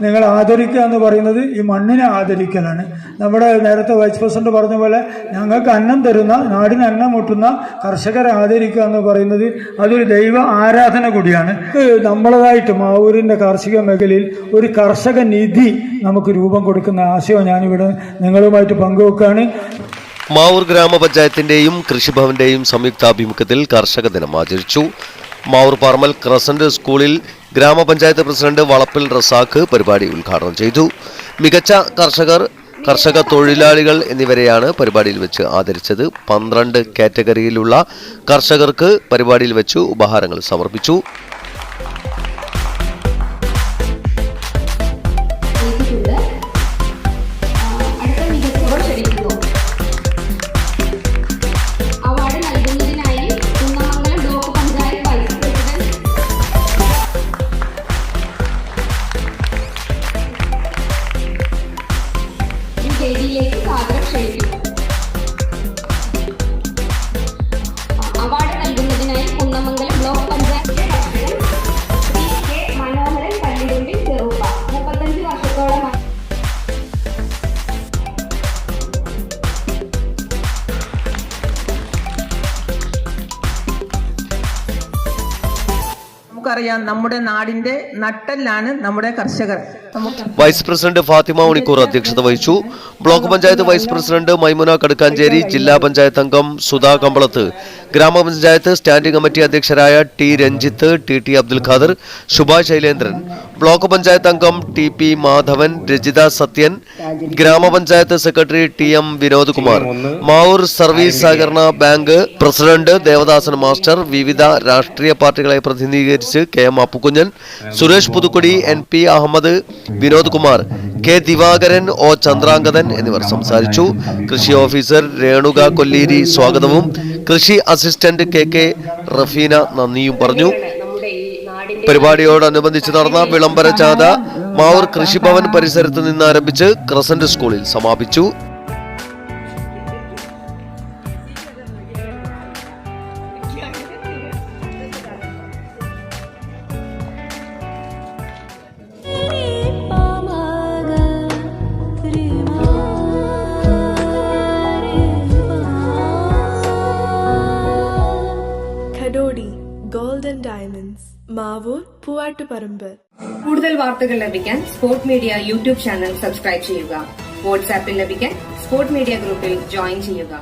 നിങ്ങൾ ആദരിക്കുക എന്ന് പറയുന്നത് ഈ മണ്ണിനെ ആദരിക്കലാണ്. നമ്മുടെ നേരത്തെ വൈസ് പ്രസിഡന്റ് പറഞ്ഞ പോലെ ഞങ്ങൾക്ക് അന്നം തരുന്ന, നാടിന് അന്നം മുട്ടുന്ന കർഷകരെ ആദരിക്കുക എന്ന് പറയുന്നത് അതൊരു ദൈവ ആരാധന കൂടിയാണ്. നമ്മളതായിട്ട് മാവൂരിൻ്റെ കാർഷിക മേഖലയിൽ ഒരു കർഷക നിധി നമുക്ക് രൂപം കൊടുക്കുന്ന ആശയം ഞാനിവിടെ നിങ്ങളുമായിട്ട് പങ്കുവെക്കുകയാണ്. മാവൂർ ഗ്രാമപഞ്ചായത്തിന്റെയും കൃഷിഭവന്റെയും സംയുക്താഭിമുഖ്യത്തിൽ കർഷക ദിനം ആചരിച്ചു. മാവൂർ പാർമൽ ക്രസന്റ് സ്കൂളിൽ ഗ്രാമപഞ്ചായത്ത് പ്രസിഡന്റ് വളപ്പിൽ റസാഖ് പരിപാടി ഉദ്ഘാടനം ചെയ്തു. മികച്ച കർഷക തൊഴിലാളികൾ എന്നിവരെയാണ് പരിപാടിയിൽ വെച്ച് ആദരിച്ചത്. 12 കാറ്റഗറിയിലുള്ള കർഷകർക്ക് പരിപാടിയിൽ വെച്ച് ഉപഹാരങ്ങൾ സമർപ്പിച്ചു. അവാർഡ് നൽകുന്നതിനായി കുന്നമംഗലം ബ്ലോക്ക് പഞ്ചായത്ത് മനോഹരൻ കല്ലിടുമ്പിൽ ചെറുപ്പ 35 വർഷത്തോളമായി നമുക്കറിയാം, നമ്മുടെ നാടിന്റെ നട്ടെല്ലാണ് നമ്മുടെ കർഷകർ. വൈസ് പ്രസിഡന്റ് ഫാത്തിമ ഉണിക്കൂർ അധ്യക്ഷത വഹിച്ചു. Block panchayat vice president Maimuna Kadukkancheri, ജില്ലാ പഞ്ചായത്ത് അംഗം സുധാ കമ്പളത്ത്, ഗ്രാമപഞ്ചായത്ത് സ്റ്റാൻഡിംഗ് കമ്മിറ്റി അധ്യക്ഷരായ T Ranjith, T Abdul Khader, Shubha Shailendran, block panchayat അംഗം ടി മാധവൻ, രജിത സത്യൻ, ഗ്രാമപഞ്ചായത്ത് secretary T Vinod Kumar, Mavoor service സഹകരണ ബാങ്ക് പ്രസിഡന്റ് ദേവദാസൻ മാസ്റ്റർ, വിവിധ രാഷ്ട്രീയ പാർട്ടികളെ പ്രതിനിധീകരിച്ച് K Appukkunhan, Suresh Puthukkudi, NP Ahammed, Vinod Kumar, K Divakaran, O Chandrangathan എന്നിവർ സംസാരിച്ചു. കൃഷി ഓഫീസർ രേണുക കൊല്ലേരി സ്വാഗതവും കൃഷി അസിസ്റ്റന്റ് കെ റഫീന നന്ദിയും പറഞ്ഞു. പരിപാടിയോടനുബന്ധിച്ച് നടന്ന വിളംബര ജാഥ മാവൂർ കൃഷിഭവൻ പരിസരത്ത് നിന്ന് ആരംഭിച്ച് ക്രസന്റ് സ്കൂളിൽ സമാപിച്ചു. Golden diamonds, Mavoor, Poovattuparamba. കൂടുതൽ വാർത്തകൾ ലഭിക്കാൻ sport media YouTube channel subscribe ചെയ്യുക. വാട്സാപ്പിൽ ലഭിക്കാൻ സ്പോർട് മീഡിയ ഗ്രൂപ്പിൽ ജോയിൻ ചെയ്യുക.